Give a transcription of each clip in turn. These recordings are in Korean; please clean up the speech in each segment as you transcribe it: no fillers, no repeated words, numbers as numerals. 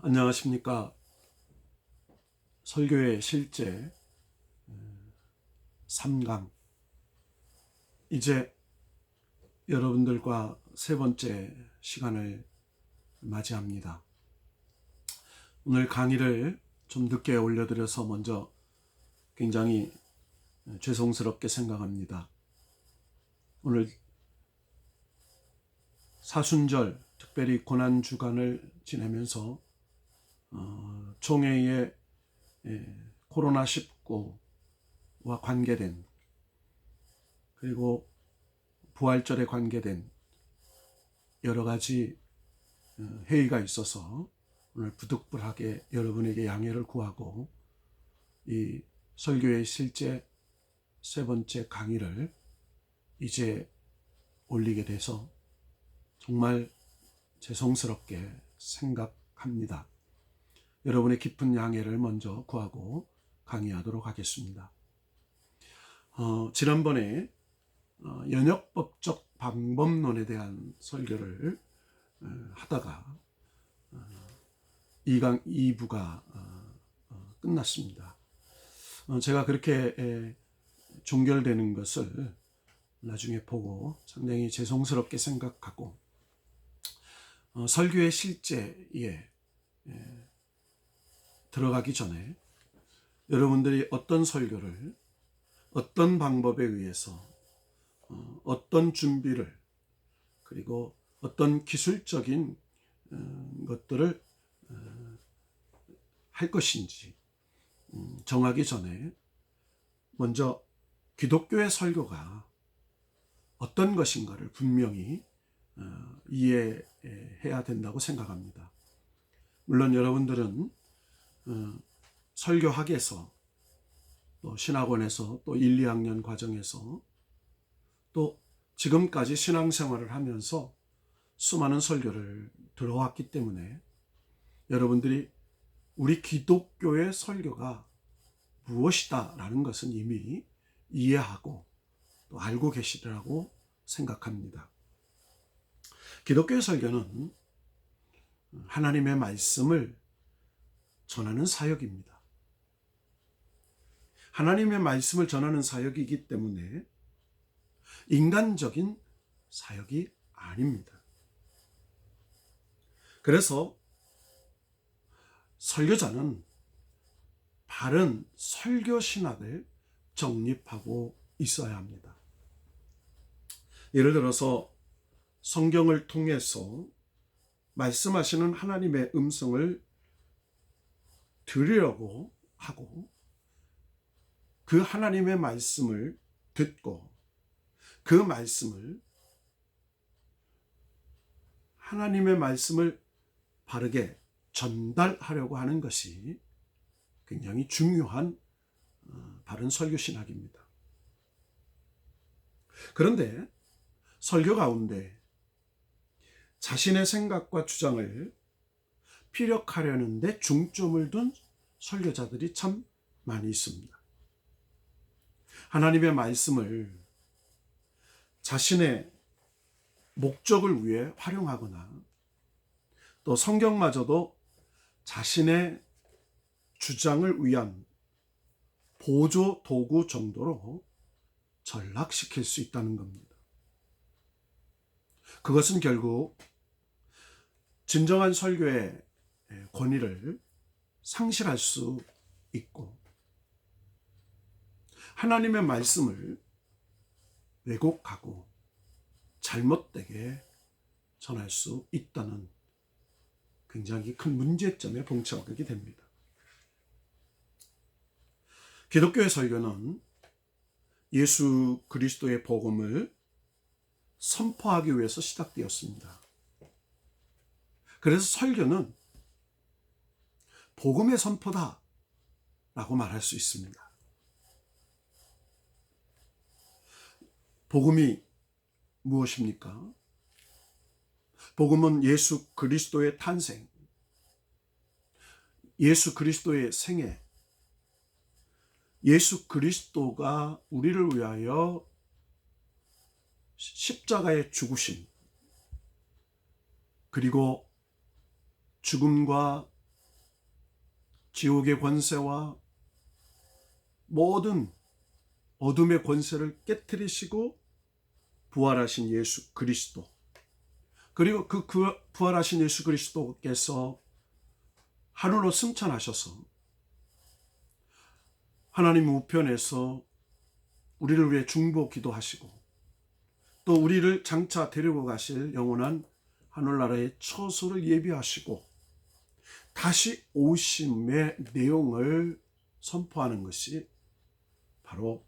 안녕하십니까. 설교의 실제 3강. 이제 여러분들과 세 번째 시간을 맞이합니다. 오늘 강의를 좀 늦게 올려드려서 먼저 굉장히 죄송스럽게 생각합니다. 오늘 사순절, 특별히 고난주간을 지내면서 총회의 코로나19와 관계된, 그리고 부활절에 관계된 여러 가지 회의가 있어서 오늘 부득불하게 여러분에게 양해를 구하고 이 설교의 실제 세 번째 강의를 이제 올리게 돼서 정말 죄송스럽게 생각합니다. 여러분의 깊은 양해를 먼저 구하고 강의하도록 하겠습니다. 지난번에 연역법적 방법론에 대한 설교를 하다가 2강 2부가 끝났습니다. 제가 그렇게 종결되는 것을 나중에 보고 상당히 죄송스럽게 생각하고 설교의 실제에 들어가기 전에 여러분들이 어떤 설교를 어떤 방법에 의해서 어떤 준비를 그리고 어떤 기술적인 것들을 할 것인지 정하기 전에 먼저 기독교의 설교가 어떤 것인가를 분명히 이해해야 된다고 생각합니다. 물론 여러분들은 설교학에서 또 신학원에서 또 1, 2학년 과정에서 또 지금까지 신앙생활을 하면서 수많은 설교를 들어왔기 때문에 여러분들이 우리 기독교의 설교가 무엇이다 라는 것은 이미 이해하고 또 알고 계시리라고 생각합니다. 기독교의 설교는 하나님의 말씀을 전하는 사역입니다. 하나님의 말씀을 전하는 사역이기 때문에 인간적인 사역이 아닙니다. 그래서 설교자는 바른 설교 신학을 정립하고 있어야 합니다. 예를 들어서 성경을 통해서 말씀하시는 하나님의 음성을 들으려고 하고 그 하나님의 말씀을 듣고 그 말씀을 하나님의 말씀을 바르게 전달하려고 하는 것이 굉장히 중요한 바른 설교 신학입니다. 그런데 설교 가운데 자신의 생각과 주장을 피력하려는 데 중점을 둔 설교자들이 참 많이 있습니다. 하나님의 말씀을 자신의 목적을 위해 활용하거나 또 성경마저도 자신의 주장을 위한 보조 도구 정도로 전락시킬 수 있다는 겁니다. 그것은 결국 진정한 설교의 권위를 상실할 수 있고 하나님의 말씀을 왜곡하고 잘못되게 전할 수 있다는 굉장히 큰 문제점에 봉착하게 됩니다. 기독교의 설교는 예수 그리스도의 복음을 선포하기 위해서 시작되었습니다. 그래서 설교는 복음의 선포다 라고 말할 수 있습니다. 복음이 무엇입니까? 복음은 예수 그리스도의 탄생, 예수 그리스도의 생애, 예수 그리스도가 우리를 위하여 십자가에 죽으심, 그리고 죽음과 지옥의 권세와 모든 어둠의 권세를 깨뜨리시고 부활하신 예수 그리스도, 그리고 그 부활하신 예수 그리스도께서 하늘로 승천하셔서 하나님 우편에서 우리를 위해 중보 기도하시고 또 우리를 장차 데리고 가실 영원한 하늘나라의 처소를 예비하시고 다시 오심의 내용을 선포하는 것이 바로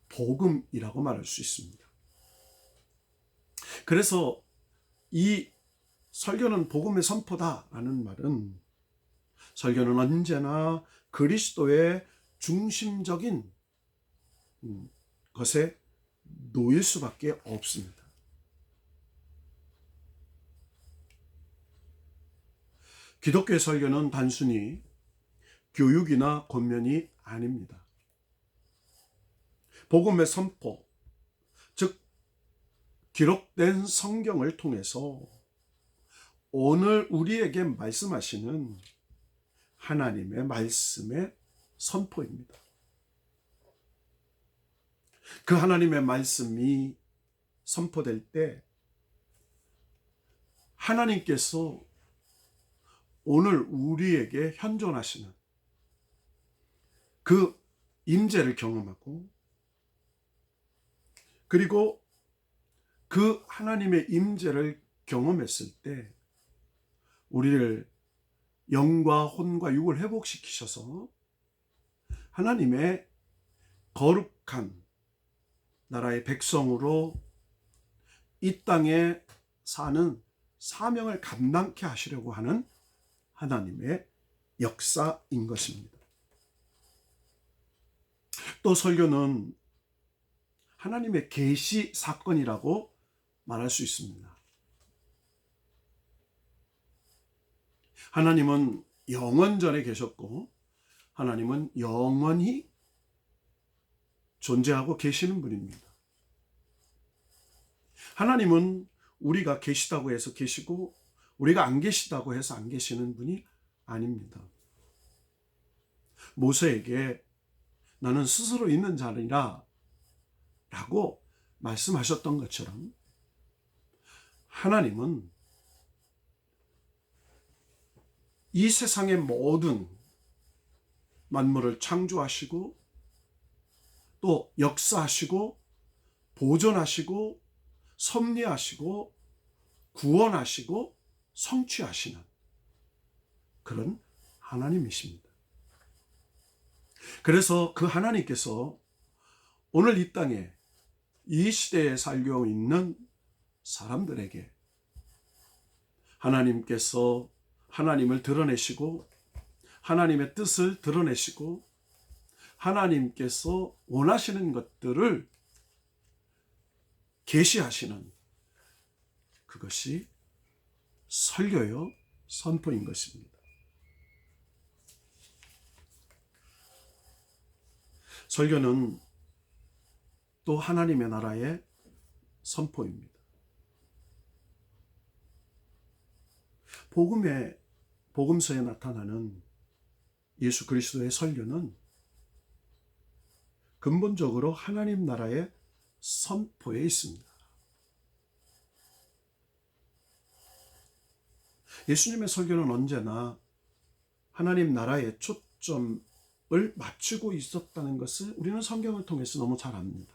복음이라고 말할 수 있습니다. 그래서 이 설교는 복음의 선포다라는 말은 설교는 언제나 그리스도의 중심적인 것에 놓일 수밖에 없습니다. 기독교의 설교는 단순히 교육이나 권면이 아닙니다. 복음의 선포, 즉 기록된 성경을 통해서 오늘 우리에게 말씀하시는 하나님의 말씀의 선포입니다. 그 하나님의 말씀이 선포될 때 하나님께서 오늘 우리에게 현존하시는 그 임재를 경험하고, 그리고 그 하나님의 임재를 경험했을 때 우리를 영과 혼과 육을 회복시키셔서 하나님의 거룩한 나라의 백성으로 이 땅에 사는 사명을 감당케 하시려고 하는 하나님의 역사인 것입니다. 또 설교는 하나님의 계시 사건이라고 말할 수 있습니다. 하나님은 영원전에 계셨고 하나님은 영원히 존재하고 계시는 분입니다. 하나님은 우리가 계시다고 해서 계시고 우리가 안 계시다고 해서 안 계시는 분이 아닙니다. 모세에게 나는 스스로 있는 자니라 라고 말씀하셨던 것처럼 하나님은 이 세상의 모든 만물을 창조하시고 또 역사하시고 보존하시고 섭리하시고 구원하시고 성취하시는 그런 하나님이십니다. 그래서 그 하나님께서 오늘 이 땅에 이 시대에 살고 있는 사람들에게 하나님께서 하나님을 드러내시고 하나님의 뜻을 드러내시고 하나님께서 원하시는 것들을 계시하시는 그것이 설교요 선포인 것입니다. 설교는 또 하나님의 나라의 선포입니다. 복음서에 나타나는 예수 그리스도의 설교는 근본적으로 하나님 나라의 선포에 있습니다. 예수님의 설교는 언제나 하나님 나라의 초점을 맞추고 있었다는 것을 우리는 성경을 통해서 너무 잘 압니다.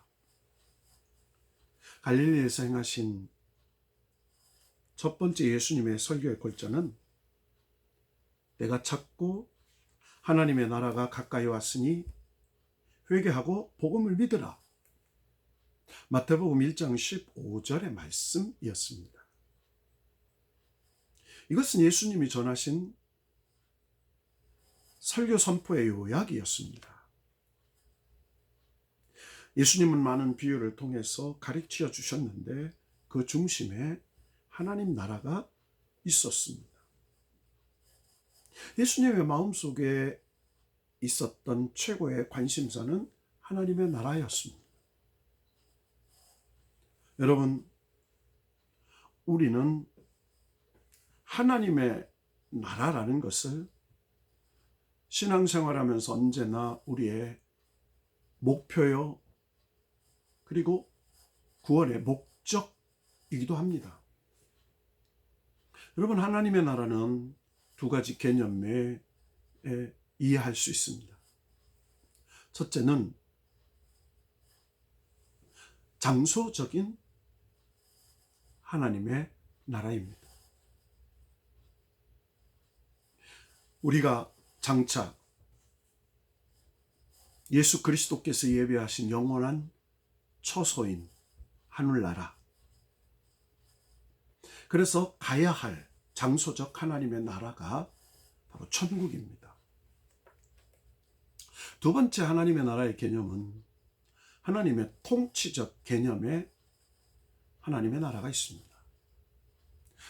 갈릴리에서 행하신 첫 번째 예수님의 설교의 골자는 내가 찾고 하나님의 나라가 가까이 왔으니 회개하고 복음을 믿으라. 마태복음 1장 15절의 말씀이었습니다. 이것은 예수님이 전하신 설교 선포의 요약이었습니다. 예수님은 많은 비유를 통해서 가르쳐 주셨는데 그 중심에 하나님 나라가 있었습니다. 예수님의 마음속에 있었던 최고의 관심사는 하나님의 나라였습니다. 여러분, 우리는 하나님의 나라라는 것을 신앙생활하면서 언제나 우리의 목표요, 그리고 구원의 목적이기도 합니다. 여러분, 하나님의 나라는 두 가지 개념 내에 이해할 수 있습니다. 첫째는 장소적인 하나님의 나라입니다. 우리가 장차 예수 그리스도께서 예비하신 영원한 처소인 하늘나라, 그래서 가야 할 장소적 하나님의 나라가 바로 천국입니다. 두 번째 하나님의 나라의 개념은 하나님의 통치적 개념의 하나님의 나라가 있습니다.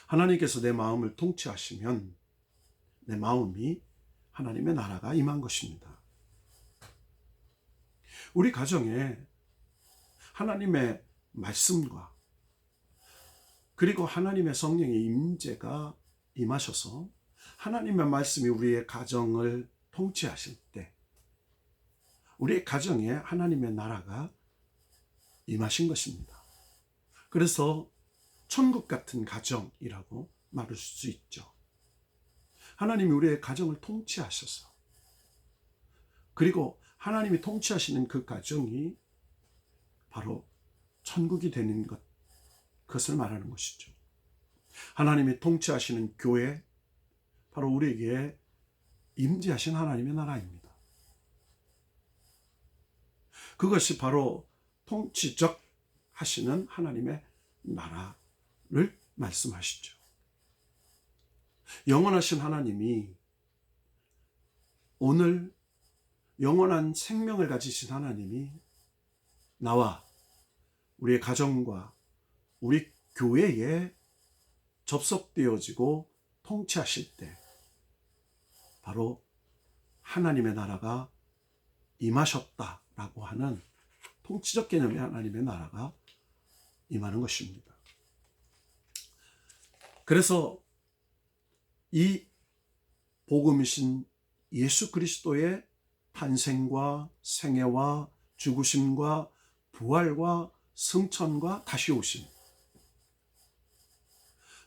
하나님께서 내 마음을 통치하시면 내 마음이 하나님의 나라가 임한 것입니다. 우리 가정에 하나님의 말씀과 그리고 하나님의 성령의 임재가 임하셔서 하나님의 말씀이 우리의 가정을 통치하실 때 우리의 가정에 하나님의 나라가 임하신 것입니다. 그래서 천국 같은 가정이라고 말할 수 있죠. 하나님이 우리의 가정을 통치하셔서, 그리고 하나님이 통치하시는 그 가정이 바로 천국이 되는 것, 그것을 말하는 것이죠. 하나님이 통치하시는 교회, 바로 우리에게 임재하신 하나님의 나라입니다. 그것이 바로 통치적 하시는 하나님의 나라를 말씀하시죠. 영원하신 하나님이 오늘 영원한 생명을 가지신 하나님이 나와 우리의 가정과 우리 교회에 접속되어지고 통치하실 때 바로 하나님의 나라가 임하셨다라고 하는 통치적 개념의 하나님의 나라가 임하는 것입니다. 그래서 이 복음이신 예수 그리스도의 탄생과 생애와 죽으심과 부활과 승천과 다시 오심,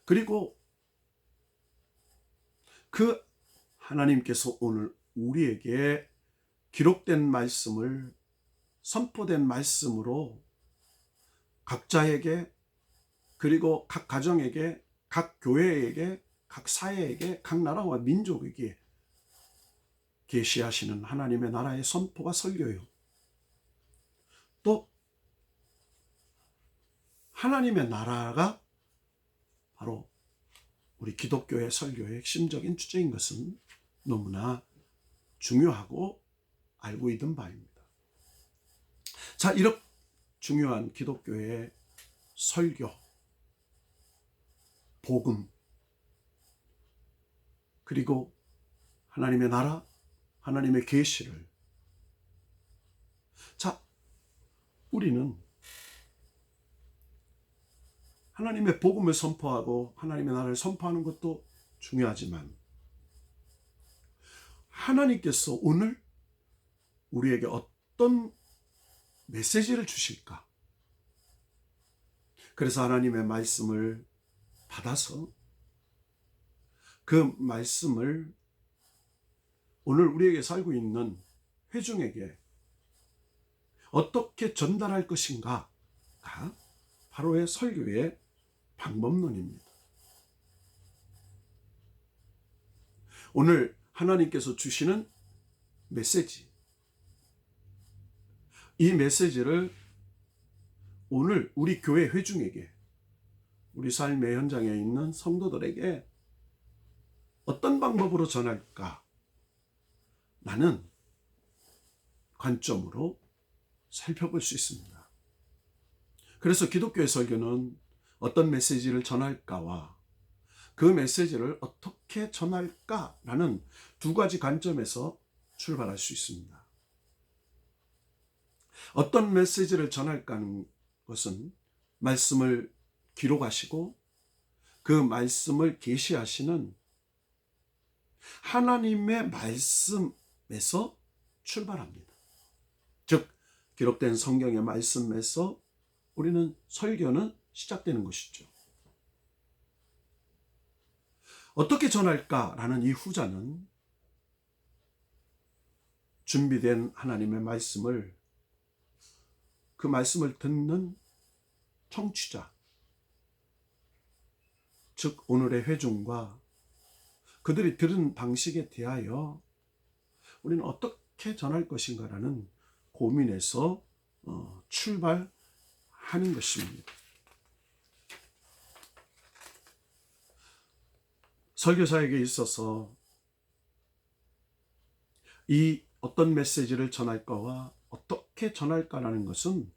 그리고 그 하나님께서 오늘 우리에게 기록된 말씀을, 선포된 말씀으로 각자에게, 그리고 각 가정에게, 각 교회에게, 각 사회에게, 각 나라와 민족에게 계시하시는 하나님의 나라의 선포가 설교요. 또 하나님의 나라가 바로 우리 기독교의 설교의 핵심적인 주제인 것은 너무나 중요하고 알고 있던 바입니다. 자, 이렇게 중요한 기독교의 설교, 복음, 그리고 하나님의 나라, 하나님의 계시를, 자, 우리는 하나님의 복음을 선포하고 하나님의 나라를 선포하는 것도 중요하지만 하나님께서 오늘 우리에게 어떤 메시지를 주실까? 그래서 하나님의 말씀을 받아서 그 말씀을 오늘 우리에게 살고 있는 회중에게 어떻게 전달할 것인가가 바로의 설교의 방법론입니다. 오늘 하나님께서 주시는 메시지, 이 메시지를 오늘 우리 교회 회중에게, 우리 삶의 현장에 있는 성도들에게 어떤 방법으로 전할까? 라는 관점으로 살펴볼 수 있습니다. 그래서 기독교의 설교는 어떤 메시지를 전할까와 그 메시지를 어떻게 전할까라는 두 가지 관점에서 출발할 수 있습니다. 어떤 메시지를 전할까 하는 것은 말씀을 기록하시고 그 말씀을 계시하시는 하나님의 말씀 출발합니다. 즉 기록된 성경의 말씀에서 우리는 설교는 시작되는 것이죠. 어떻게 전할까라는 이 후자는 준비된 하나님의 말씀을, 그 말씀을 듣는 청취자, 즉 오늘의 회중과 그들이 들은 방식에 대하여 우리는 어떻게 전할 것인가라는 고민에서 출발하는 것입니다. 설교사에게 있어서 이 어떤 메시지를 전할까와 어떻게 전할까라는 것은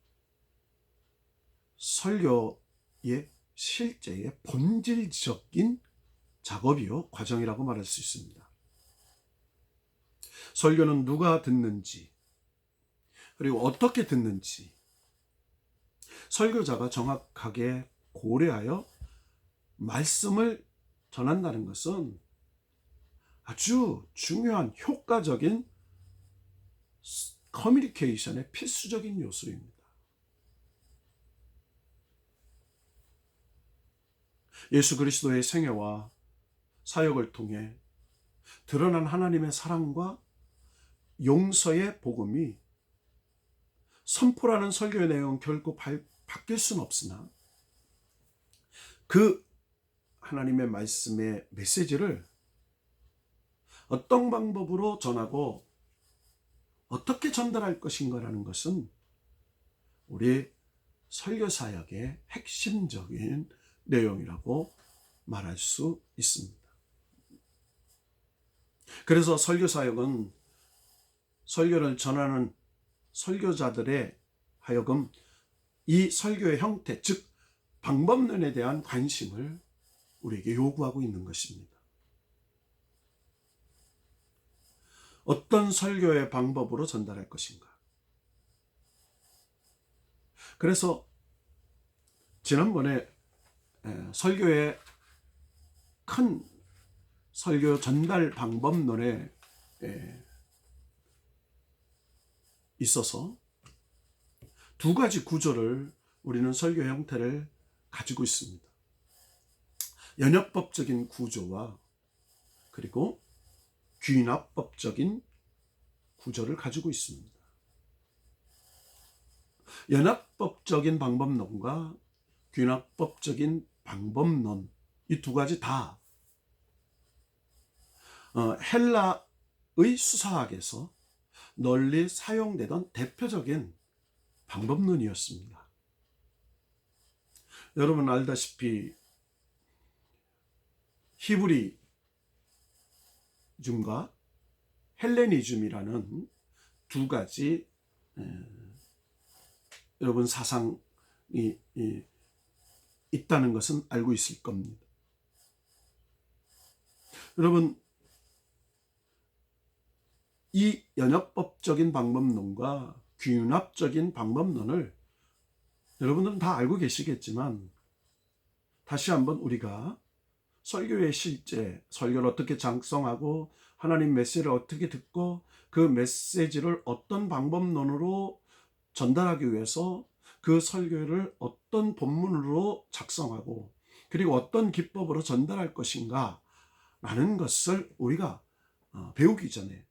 설교의 실제의 본질적인 작업이요, 과정이라고 말할 수 있습니다. 설교는 누가 듣는지, 그리고 어떻게 듣는지 설교자가 정확하게 고려하여 말씀을 전한다는 것은 아주 중요한 효과적인 커뮤니케이션의 필수적인 요소입니다. 예수 그리스도의 생애와 사역을 통해 드러난 하나님의 사랑과 용서의 복음이 선포라는 설교의 내용은 결코 바뀔 수는 없으나 그 하나님의 말씀의 메시지를 어떤 방법으로 전하고 어떻게 전달할 것인가라는 것은 우리 설교 사역의 핵심적인 내용이라고 말할 수 있습니다. 그래서 설교 사역은 설교를 전하는 설교자들의 하여금 이 설교의 형태, 즉 방법론에 대한 관심을 우리에게 요구하고 있는 것입니다. 어떤 설교의 방법으로 전달할 것인가? 그래서 지난번에 설교의 큰 설교 전달 방법론에 있어서 두 가지 구조를 우리는 설교 형태를 가지고 있습니다. 연역법적인 구조와 그리고 귀납법적인 구조를 가지고 있습니다. 연합법적인 방법론과 귀납법적인 방법론, 이 두 가지 다 헬라의 수사학에서 널리 사용되던 대표적인 방법론이었습니다. 여러분 알다시피 히브리즘과 헬레니즘이라는 두 가지 여러분 사상이 있다는 것은 알고 있을 겁니다. 여러분 이 연역법적인 방법론과 귀납적인 방법론을 여러분들은 다 알고 계시겠지만 다시 한번 우리가 설교의 실제, 설교를 어떻게 작성하고 하나님 메시지를 어떻게 듣고 그 메시지를 어떤 방법론으로 전달하기 위해서 그 설교를 어떤 본문으로 작성하고 그리고 어떤 기법으로 전달할 것인가 라는 것을 우리가 배우기 전에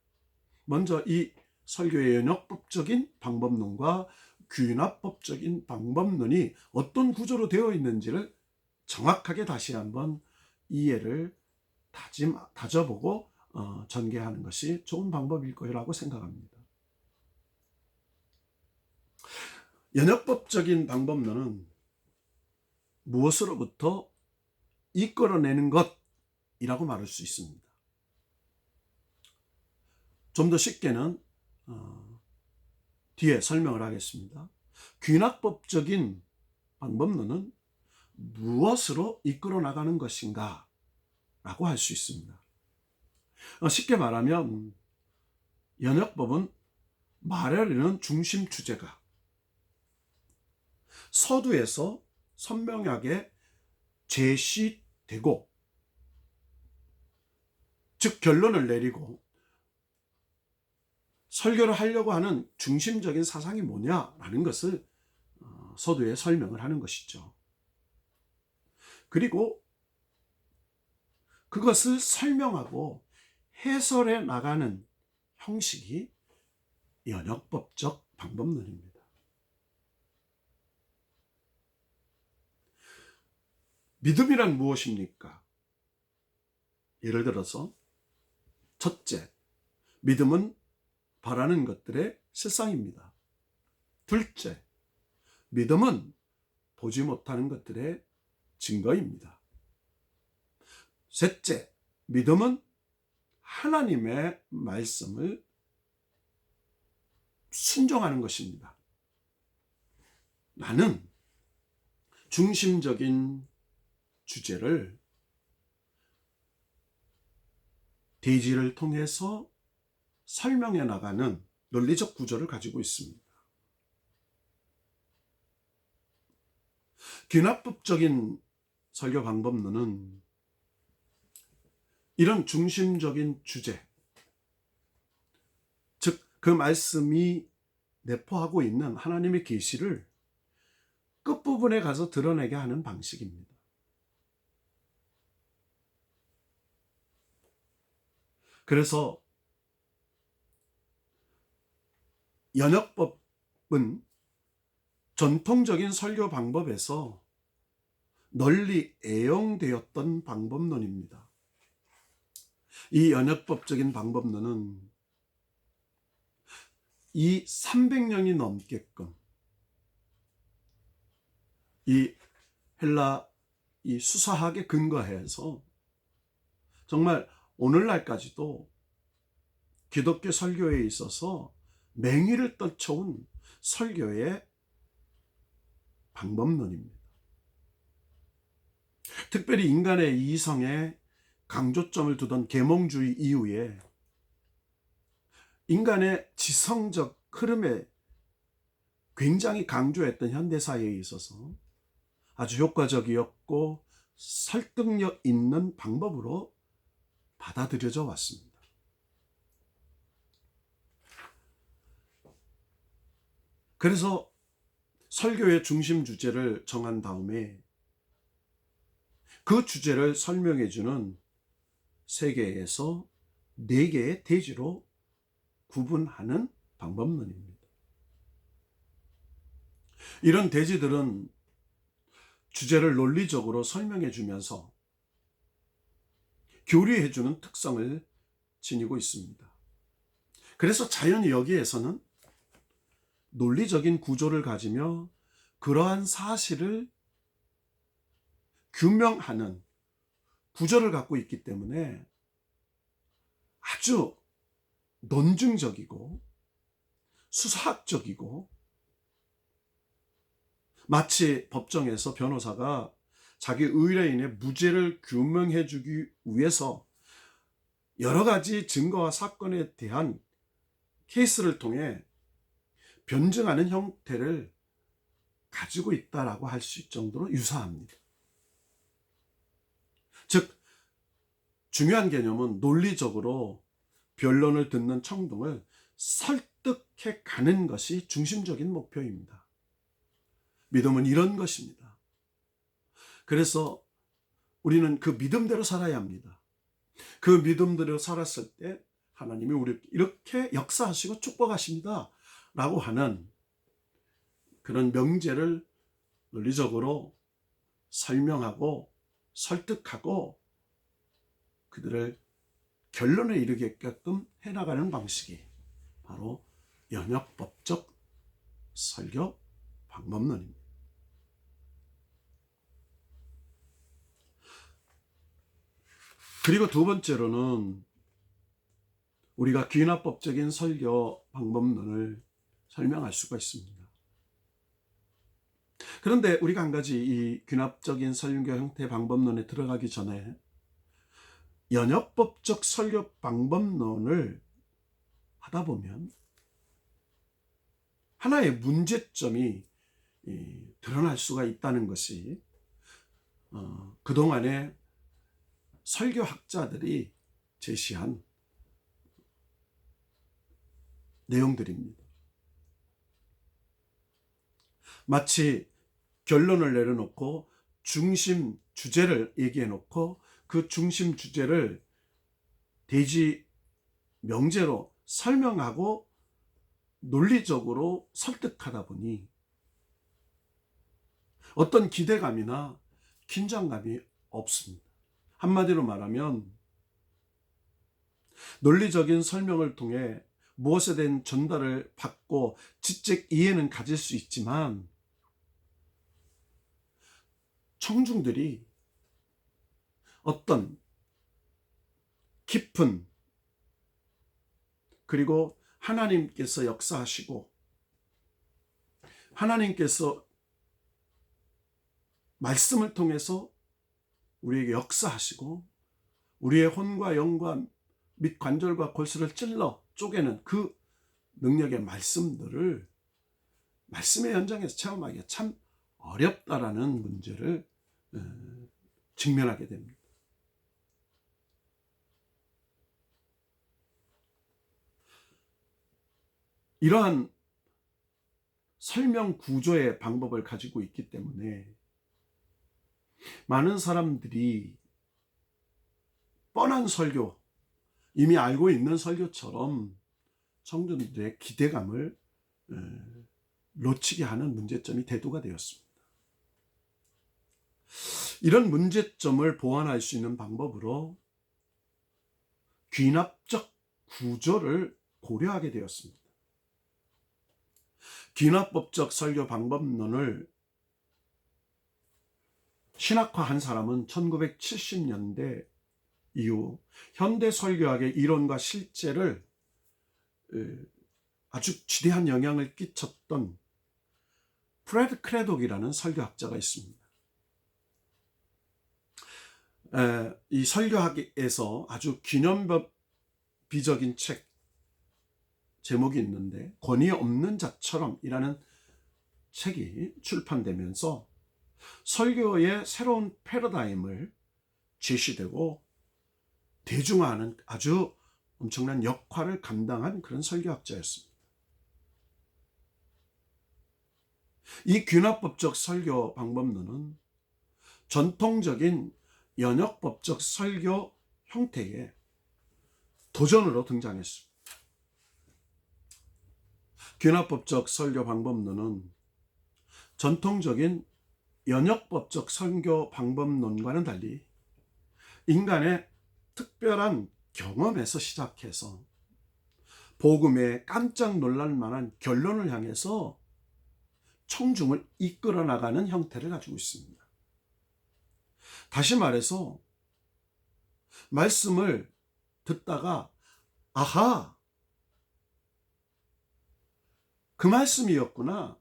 먼저 이 설교의 연역법적인 방법론과 귀납법적인 방법론이 어떤 구조로 되어 있는지를 정확하게 다시 한번 이해를 다져보고 전개하는 것이 좋은 방법일 거라고 생각합니다. 연역법적인 방법론은 무엇으로부터 이끌어내는 것이라고 말할 수 있습니다. 좀 더 쉽게는 뒤에 설명을 하겠습니다. 귀납법적인 방법론은 무엇으로 이끌어 나가는 것인가 라고 할 수 있습니다. 쉽게 말하면 연역법은 말하려는 중심 주제가 서두에서 선명하게 제시되고 즉 결론을 내리고 설교를 하려고 하는 중심적인 사상이 뭐냐라는 것을 서두에 설명을 하는 것이죠. 그리고 그것을 설명하고 해설해 나가는 형식이 연역법적 방법론입니다. 믿음이란 무엇입니까? 예를 들어서 첫째, 믿음은 바라는 것들의 실상입니다. 둘째, 믿음은 보지 못하는 것들의 증거입니다. 셋째, 믿음은 하나님의 말씀을 순종하는 것입니다. 나는 중심적인 주제를 대지를 통해서 설명해 나가는 논리적 구조를 가지고 있습니다. 귀납법적인 설교 방법론은 이런 중심적인 주제, 즉 그 말씀이 내포하고 있는 하나님의 계시를 끝부분에 가서 드러내게 하는 방식입니다. 그래서 연역법은 전통적인 설교 방법에서 널리 애용되었던 방법론입니다. 이 연역법적인 방법론은 이 300년이 넘게끔 이 헬라 이 수사학에 근거해서 정말 오늘날까지도 기독교 설교에 있어서 맹위를 떨쳐온 설교의 방법론입니다. 특별히 인간의 이성에 강조점을 두던 계몽주의 이후에 인간의 지성적 흐름에 굉장히 강조했던 현대사회에 있어서 아주 효과적이었고 설득력 있는 방법으로 받아들여져 왔습니다. 그래서 설교의 중심 주제를 정한 다음에 그 주제를 설명해 주는 세계에서 4개의 대지로 구분하는 방법론입니다. 이런 대지들은 주제를 논리적으로 설명해 주면서 교리해 주는 특성을 지니고 있습니다. 그래서 자연히 여기에서는 논리적인 구조를 가지며 그러한 사실을 규명하는 구조를 갖고 있기 때문에 아주 논증적이고 수사학적이고 마치 법정에서 변호사가 자기 의뢰인의 무죄를 규명해 주기 위해서 여러 가지 증거와 사건에 대한 케이스를 통해 변증하는 형태를 가지고 있다라고 할 수 있을 정도로 유사합니다. 즉 중요한 개념은 논리적으로 변론을 듣는 청중을 설득해 가는 것이 중심적인 목표입니다. 믿음은 이런 것입니다. 그래서 우리는 그 믿음대로 살아야 합니다. 그 믿음대로 살았을 때 하나님이 우리를 이렇게 역사하시고 축복하십니다 라고 하는 그런 명제를 논리적으로 설명하고 설득하고 그들을 결론에 이르게끔 해나가는 방식이 바로 연역법적 설교 방법론입니다. 그리고 두 번째로는 우리가 귀납법적인 설교 방법론을 설명할 수가 있습니다. 그런데 우리가 한 가지 이 귀납적인 설교 형태 방법론에 들어가기 전에 연역법적 설교 방법론을 하다 보면 하나의 문제점이 드러날 수가 있다는 것이 그동안의 설교학자들이 제시한 내용들입니다. 마치 결론을 내려놓고 중심 주제를 얘기해 놓고 그 중심 주제를 대지 명제로 설명하고 논리적으로 설득하다 보니 어떤 기대감이나 긴장감이 없습니다. 한마디로 말하면 논리적인 설명을 통해 무엇에 대한 전달을 받고 지적 이해는 가질 수 있지만 청중들이 어떤 깊은 그리고 하나님께서 역사하시고 하나님께서 말씀을 통해서 우리에게 역사하시고 우리의 혼과 영과 및 관절과 골수를 찔러 쪼개는 그 능력의 말씀들을 말씀의 현장에서 체험하기가 참 어렵다라는 문제를 직면하게 됩니다. 이러한 설명 구조의 방법을 가지고 있기 때문에 많은 사람들이 뻔한 설교, 이미 알고 있는 설교처럼 성도들의 기대감을 놓치게 하는 문제점이 대두가 되었습니다. 이런 문제점을 보완할 수 있는 방법으로 귀납적 구조를 고려하게 되었습니다. 귀납법적 설교 방법론을 신학화한 사람은 1970년대 이후 현대 설교학의 이론과 실제를 아주 지대한 영향을 끼쳤던 프레드 크레독이라는 설교학자가 있습니다. 이 설교학에서 아주 기념비적인 책 제목이 있는데 권위 없는 자처럼이라는 책이 출판되면서 설교의 새로운 패러다임을 제시되고 대중화하는 아주 엄청난 역할을 감당한 그런 설교학자였습니다. 이 귀납법적 설교 방법론은 전통적인 연역법적 설교 형태의 도전으로 등장했습니다. 귀납법적 설교 방법론은 전통적인 연역법적 설교 방법론과는 달리 인간의 특별한 경험에서 시작해서 복음에 깜짝 놀랄 만한 결론을 향해서 청중을 이끌어 나가는 형태를 가지고 있습니다. 다시 말해서 말씀을 듣다가 아하, 그 말씀이었구나.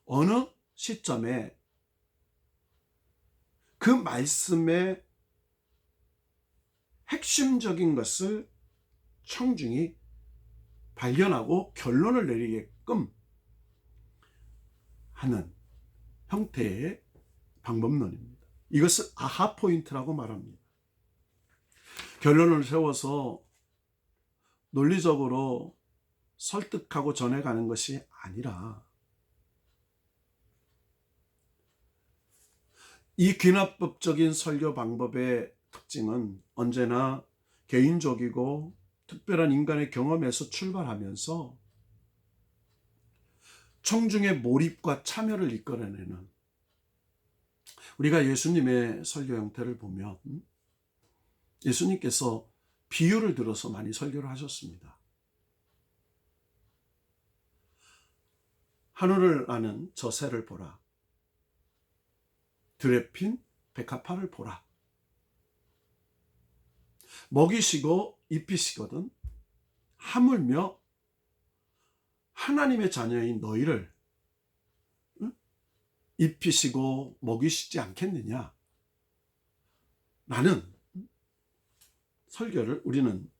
어느 시점에 그 말씀의 핵심적인 것을 청중이 발견하고 결론을 내리게끔 하는 형태의 방법론입니다. 이것을 아하 포인트라고 말합니다. 결론을 세워서 논리적으로 설득하고 전해가는 것이 아니라 이 귀납법적인 설교 방법의 특징은 언제나 개인적이고 특별한 인간의 경험에서 출발하면서 청중의 몰입과 참여를 이끌어내는, 우리가 예수님의 설교 형태를 보면 예수님께서 비유를 들어서 많이 설교를 하셨습니다. 하늘을 나는 저 새를 보라. 들에 핀 백합화를 보라. 먹이시고 입히시거든 하물며 하나님의 자녀인 너희를 입히시고 먹이시지 않겠느냐. 라는 설교를 우리는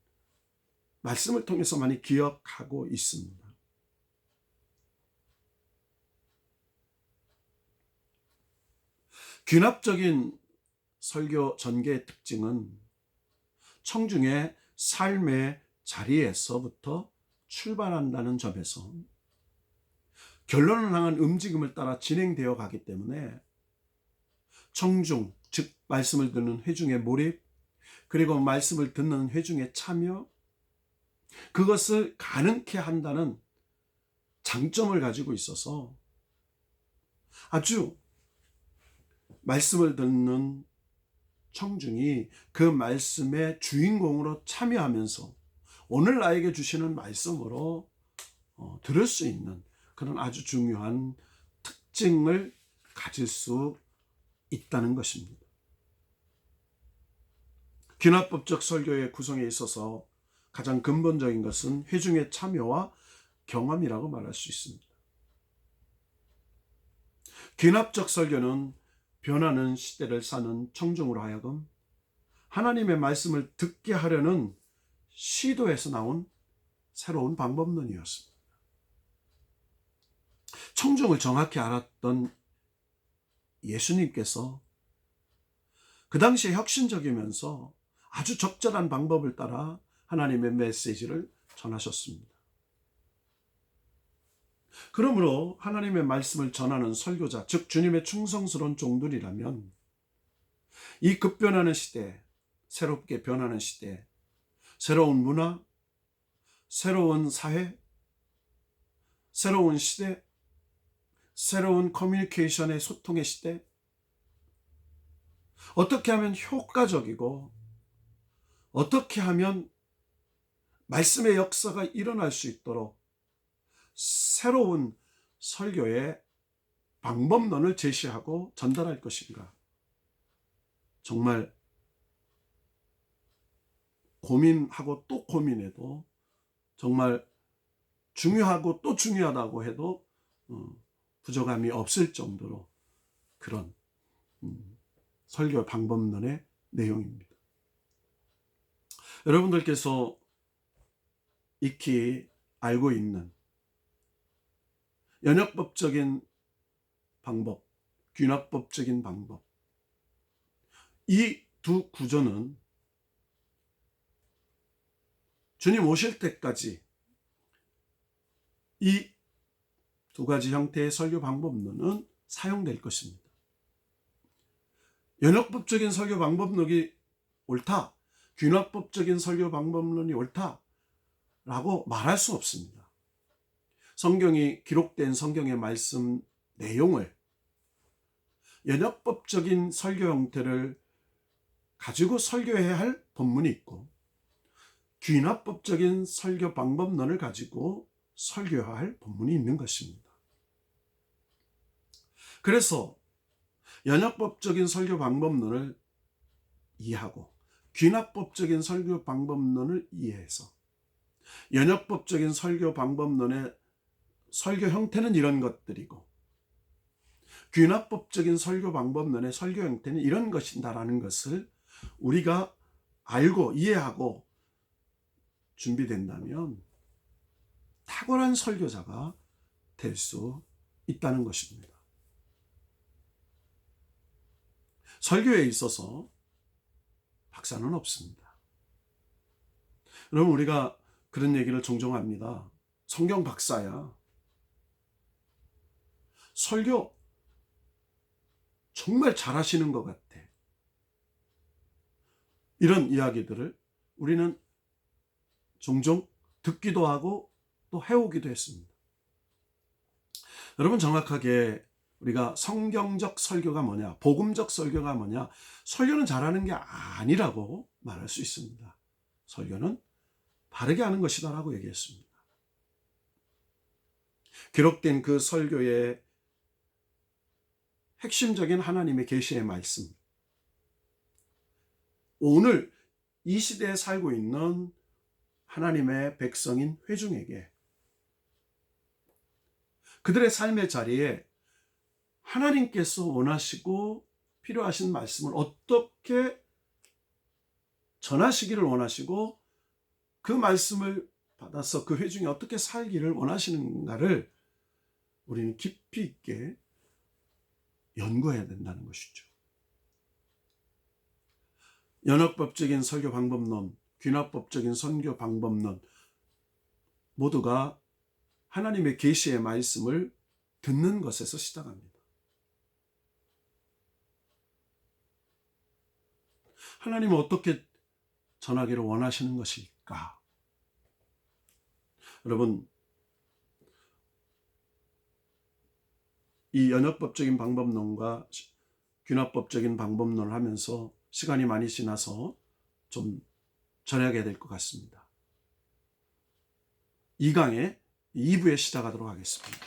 말씀을 통해서 많이 기억하고 있습니다. 귀납적인 설교 전개의 특징은 청중의 삶의 자리에서부터 출발한다는 점에서 결론을 향한 움직임을 따라 진행되어 가기 때문에 청중, 즉 말씀을 듣는 회중의 몰입, 그리고 말씀을 듣는 회중의 참여, 그것을 가능케 한다는 장점을 가지고 있어서 아주 말씀을 듣는 청중이 그 말씀의 주인공으로 참여하면서 오늘 나에게 주시는 말씀으로 들을 수 있는 그런 아주 중요한 특징을 가질 수 있다는 것입니다. 귀납법적 설교의 구성에 있어서 가장 근본적인 것은 회중의 참여와 경험이라고 말할 수 있습니다. 귀납적 설교는 변하는 시대를 사는 청중으로 하여금 하나님의 말씀을 듣게 하려는 시도에서 나온 새로운 방법론이었습니다. 청중을 정확히 알았던 예수님께서 그 당시에 혁신적이면서 아주 적절한 방법을 따라 하나님의 메시지를 전하셨습니다. 그러므로 하나님의 말씀을 전하는 설교자, 즉 주님의 충성스러운 종들이라면 이 급변하는 시대, 새롭게 변하는 시대, 새로운 문화, 새로운 사회, 새로운 시대, 새로운 커뮤니케이션의 소통의 시대, 어떻게 하면 효과적이고 어떻게 하면 말씀의 역사가 일어날 수 있도록 새로운 설교의 방법론을 제시하고 전달할 것인가, 정말 고민하고 또 고민해도 정말 중요하고 또 중요하다고 해도 부족함이 없을 정도로 그런 설교 방법론의 내용입니다. 여러분들께서 익히 알고 있는 연역법적인 방법, 귀납법적인 방법, 이 두 구조는 주님 오실 때까지 이 두 가지 형태의 설교 방법론은 사용될 것입니다. 연역법적인 설교 방법론이 옳다, 귀납법적인 설교 방법론이 옳다라고 말할 수 없습니다. 성경이 기록된 성경의 말씀 내용을 연역법적인 설교 형태를 가지고 설교해야 할 본문이 있고 귀납법적인 설교 방법론을 가지고 설교해야 할 본문이 있는 것입니다. 그래서 연역법적인 설교 방법론을 이해하고 귀납법적인 설교 방법론을 이해해서 연역법적인 설교 방법론의 설교 형태는 이런 것들이고 귀납법적인 설교 방법론의 설교 형태는 이런 것이다라는 것을 우리가 알고 이해하고 준비된다면 탁월한 설교자가 될 수 있다는 것입니다. 설교에 있어서 박사는 없습니다. 여러분, 우리가 그런 얘기를 종종 합니다. 성경 박사야. 설교 정말 잘하시는 것 같아. 이런 이야기들을 우리는 종종 듣기도 하고 또 해오기도 했습니다. 여러분, 정확하게 우리가 성경적 설교가 뭐냐, 복음적 설교가 뭐냐, 설교는 잘하는 게 아니라고 말할 수 있습니다. 설교는 바르게 하는 것이다라고 얘기했습니다. 기록된 그 설교의 핵심적인 하나님의 계시의 말씀, 오늘 이 시대에 살고 있는 하나님의 백성인 회중에게 그들의 삶의 자리에 하나님께서 원하시고 필요하신 말씀을 어떻게 전하시기를 원하시고 그 말씀을 받아서 그 회중이 어떻게 살기를 원하시는가를 우리는 깊이 있게 연구해야 된다는 것이죠. 연역법적인 설교 방법론, 귀납법적인 선교 방법론, 모두가 하나님의 계시의 말씀을 듣는 것에서 시작합니다. 하나님은 어떻게 전하기를 원하시는 것일까? 여러분, 이 연역법적인 방법론과 귀납법적인 방법론을 하면서 시간이 많이 지나서 좀 전하게 될 것 같습니다. 2강의 2부에 시작하도록 하겠습니다.